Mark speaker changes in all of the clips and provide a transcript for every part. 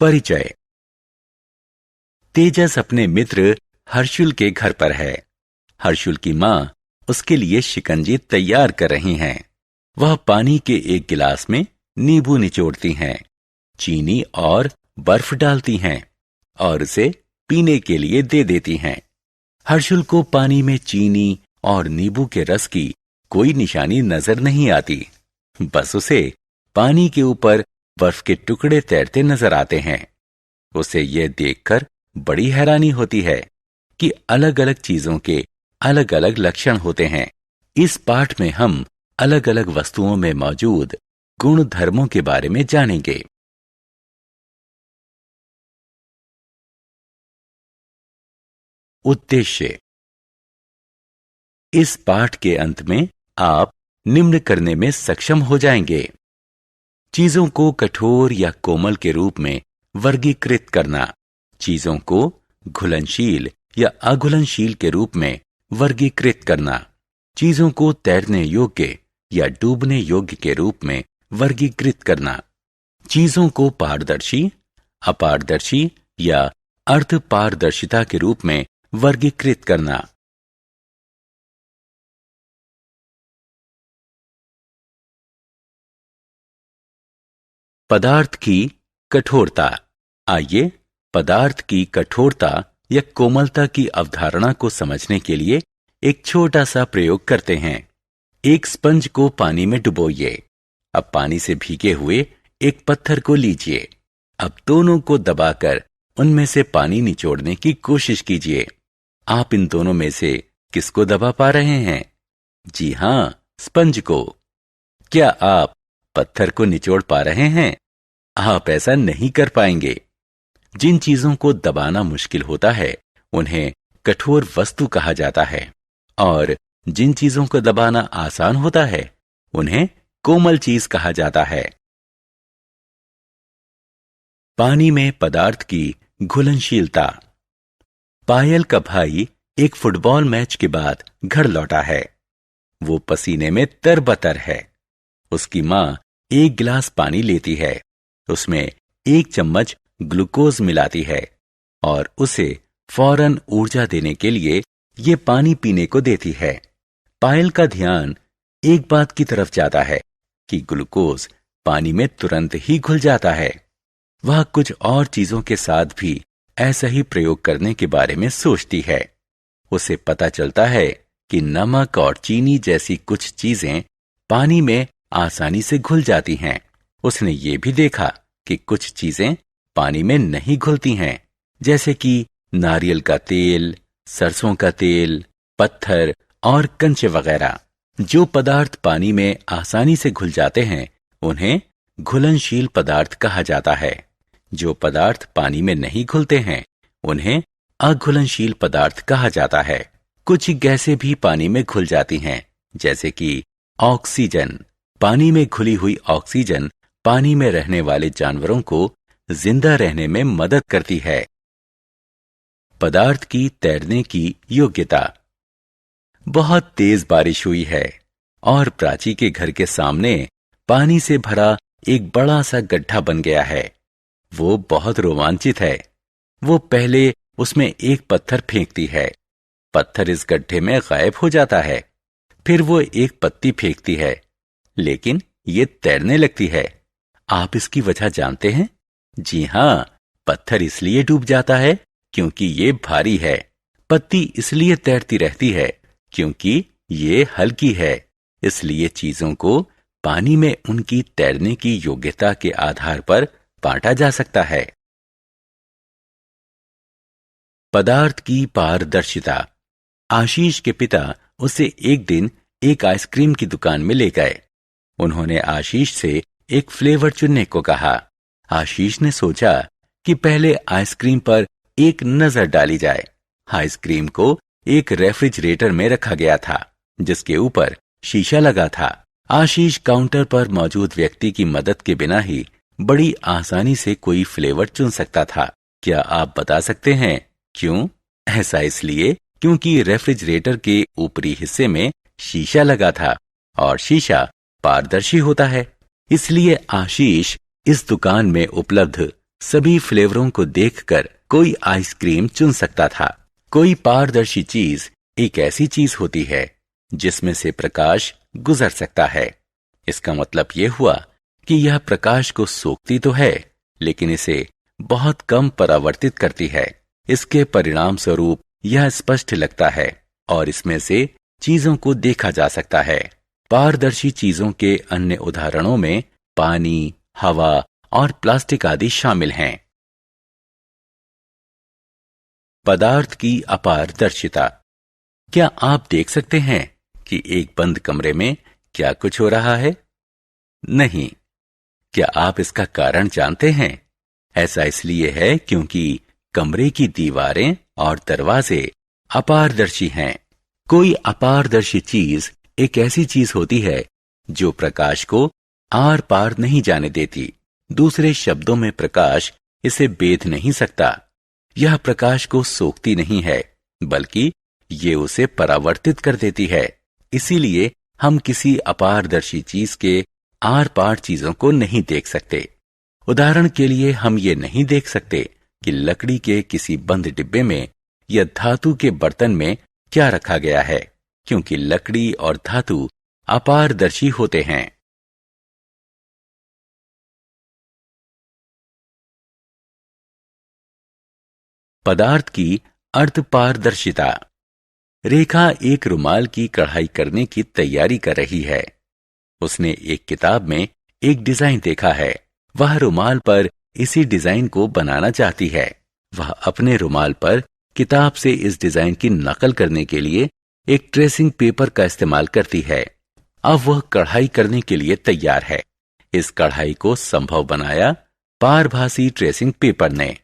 Speaker 1: परिचय। तेजस अपने मित्र हर्षुल के घर पर है। हर्षुल की माँ उसके लिए शिकंजी तैयार कर रही हैं। वह पानी के एक गिलास में नींबू निचोड़ती हैं, चीनी और बर्फ डालती हैं और उसे पीने के लिए दे देती हैं। हर्षुल को पानी में चीनी और नींबू के रस की कोई निशानी नजर नहीं आती। बस उसे पानी के ऊपर बर्फ के टुकड़े तैरते नजर आते हैं। उसे यह देखकर बड़ी हैरानी होती है कि अलग अलग चीजों के अलग अलग लक्षण होते हैं। इस पाठ में हम अलग अलग वस्तुओं में मौजूद गुण धर्मों के बारे में जानेंगे। उद्देश्य। इस पाठ के अंत में आप निम्न करने में सक्षम हो जाएंगे। चीजों को कठोर या कोमल के रूप में वर्गीकृत करना, चीजों को घुलनशील या अघुलनशील के रूप में वर्गीकृत करना, चीजों को तैरने योग्य या डूबने योग्य के रूप में वर्गीकृत करना, चीजों को पारदर्शी, अपारदर्शी या अर्धपारदर्शिता के रूप में वर्गीकृत करना। पदार्थ की कठोरता। आइए पदार्थ की कठोरता या कोमलता की अवधारणा को समझने के लिए एक छोटा सा प्रयोग करते हैं। एक स्पंज को पानी में डुबोइए। अब पानी से भीगे हुए एक पत्थर को लीजिए। अब दोनों को दबाकर उनमें से पानी निचोड़ने की कोशिश कीजिए। आप इन दोनों में से किसको दबा पा रहे हैं? जी हां, स्पंज को। क्या आप पत्थर को निचोड़ पा रहे हैं? आप ऐसा नहीं कर पाएंगे। जिन चीजों को दबाना मुश्किल होता है उन्हें कठोर वस्तु कहा जाता है और जिन चीजों को दबाना आसान होता है उन्हें कोमल चीज कहा जाता है। पानी में पदार्थ की घुलनशीलता। पायल का भाई एक फुटबॉल मैच के बाद घर लौटा है। वो पसीने में तरबतर है। उसकी मां एक गिलास पानी लेती है, उसमें एक चम्मच ग्लूकोज मिलाती है और उसे फौरन ऊर्जा देने के लिए ये पानी पीने को देती है। पायल का ध्यान एक बात की तरफ जाता है कि ग्लूकोज पानी में तुरंत ही घुल जाता है। वह कुछ और चीजों के साथ भी ऐसा ही प्रयोग करने के बारे में सोचती है। उसे पता चलता है कि नमक और चीनी जैसी कुछ चीजें पानी में आसानी से घुल जाती हैं। उसने ये भी देखा कि कुछ चीजें पानी में नहीं घुलती हैं, जैसे कि नारियल का तेल, सरसों का तेल, पत्थर और कंचे वगैरह। जो पदार्थ पानी में आसानी से घुल जाते हैं उन्हें घुलनशील पदार्थ कहा जाता है। जो पदार्थ पानी में नहीं घुलते हैं उन्हें अघुलनशील पदार्थ कहा जाता है। कुछ गैसें भी पानी में घुल जाती हैं, जैसे कि ऑक्सीजन। पानी में घुली हुई ऑक्सीजन पानी में रहने वाले जानवरों को जिंदा रहने में मदद करती है। पदार्थ की तैरने की योग्यता। बहुत तेज बारिश हुई है और प्राची के घर के सामने पानी से भरा एक बड़ा सा गड्ढा बन गया है। वो बहुत रोमांचित है। वो पहले उसमें एक पत्थर फेंकती है। पत्थर इस गड्ढे में गायब हो जाता है। फिर वो एक पत्ती फेंकती है, लेकिन ये तैरने लगती है। आप इसकी वजह जानते हैं? जी हां, पत्थर इसलिए डूब जाता है क्योंकि ये भारी है। पत्ती इसलिए तैरती रहती है क्योंकि ये हल्की है। इसलिए चीजों को पानी में उनकी तैरने की योग्यता के आधार पर बांटा जा सकता है। पदार्थ की पारदर्शिता। आशीष के पिता उसे एक दिन एक आइसक्रीम की दुकान में ले गए। उन्होंने आशीष से एक फ्लेवर चुनने को कहा। आशीष ने सोचा कि पहले आइसक्रीम पर एक नजर डाली जाए। आइसक्रीम को एक रेफ्रिजरेटर में रखा गया था, जिसके ऊपर शीशा लगा था। आशीष काउंटर पर मौजूद व्यक्ति की मदद के बिना ही बड़ी आसानी से कोई फ्लेवर चुन सकता था। क्या आप बता सकते हैं क्यों? ऐसा इसलिए क्योंकि रेफ्रिजरेटर के ऊपरी हिस्से में शीशा लगा था और शीशा पारदर्शी होता है। इसलिए आशीष इस दुकान में उपलब्ध सभी फ्लेवरों को देखकर कोई आइसक्रीम चुन सकता था। कोई पारदर्शी चीज एक ऐसी चीज होती है जिसमें से प्रकाश गुजर सकता है। इसका मतलब यह हुआ कि यह प्रकाश को सोखती तो है, लेकिन इसे बहुत कम परावर्तित करती है। इसके परिणाम स्वरूप यह स्पष्ट लगता है और इसमें से चीजों को देखा जा सकता है। पारदर्शी चीजों के अन्य उदाहरणों में पानी, हवा और प्लास्टिक आदि शामिल हैं। पदार्थ की अपारदर्शिता। क्या आप देख सकते हैं कि एक बंद कमरे में क्या कुछ हो रहा है? नहीं। क्या आप इसका कारण जानते हैं? ऐसा इसलिए है क्योंकि कमरे की दीवारें और दरवाजे अपारदर्शी हैं। कोई अपारदर्शी चीज एक ऐसी चीज होती है जो प्रकाश को आर पार नहीं जाने देती। दूसरे शब्दों में प्रकाश इसे बेध नहीं सकता। यह प्रकाश को सोखती नहीं है, बल्कि ये उसे परावर्तित कर देती है। इसीलिए हम किसी अपारदर्शी चीज के आर पार चीजों को नहीं देख सकते। उदाहरण के लिए हम ये नहीं देख सकते कि लकड़ी के किसी बंद डिब्बे में या धातु के बर्तन में क्या रखा गया है, क्योंकि लकड़ी और धातु अपारदर्शी होते हैं। पदार्थ की अर्धपारदर्शिता। रेखा एक रुमाल की कढ़ाई करने की तैयारी कर रही है। उसने एक किताब में एक डिजाइन देखा है। वह रुमाल पर इसी डिजाइन को बनाना चाहती है। वह अपने रुमाल पर किताब से इस डिजाइन की नकल करने के लिए एक ट्रेसिंग पेपर का इस्तेमाल करती है। अब वह कढ़ाई करने के लिए तैयार है। इस कढ़ाई को संभव बनाया पारभासी ट्रेसिंग पेपर ने।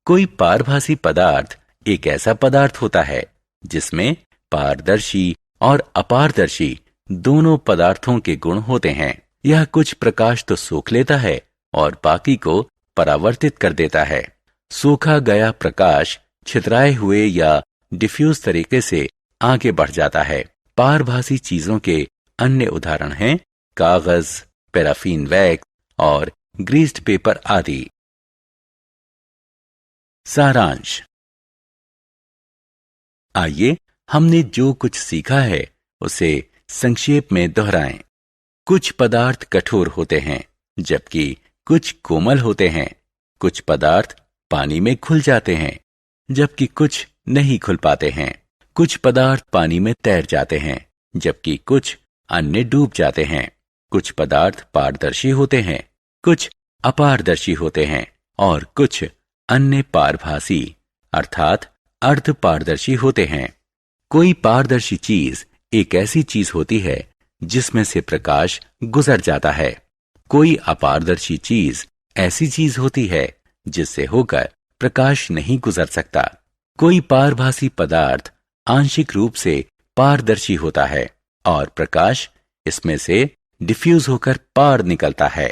Speaker 1: कोई पारभासी पदार्थ एक ऐसा पदार्थ होता है जिसमें पारदर्शी और अपारदर्शी दोनों पदार्थों के गुण होते हैं। यह कुछ प्रकाश तो सोख लेता है और बाकी को परावर्तित कर देता है। सोखा गया प्रकाश छितराए हुए या डिफ्यूज तरीके से आगे बढ़ जाता है। पारभासी चीजों के अन्य उदाहरण हैं कागज, पैराफिन वैक्स और ग्रीस्ड पेपर आदि। सारांश। आइए हमने जो कुछ सीखा है उसे संक्षेप में दोहराएं। कुछ पदार्थ कठोर होते हैं, जबकि कुछ कोमल होते हैं। कुछ पदार्थ पानी में घुल जाते हैं, जबकि कुछ नहीं घुल पाते हैं। कुछ पदार्थ पानी में तैर जाते हैं, जबकि कुछ अन्य डूब जाते हैं। कुछ पदार्थ पारदर्शी होते हैं, कुछ अपारदर्शी होते हैं और कुछ अन्य पारभासी अर्थात अर्धपारदर्शी होते हैं। कोई पारदर्शी चीज एक ऐसी चीज होती है जिसमें से प्रकाश गुजर जाता है। कोई अपारदर्शी चीज ऐसी चीज होती है जिससे होकर प्रकाश नहीं गुजर सकता। कोई पारभासी पदार्थ आंशिक रूप से पारदर्शी होता है और प्रकाश इसमें से डिफ्यूज होकर पार निकलता है।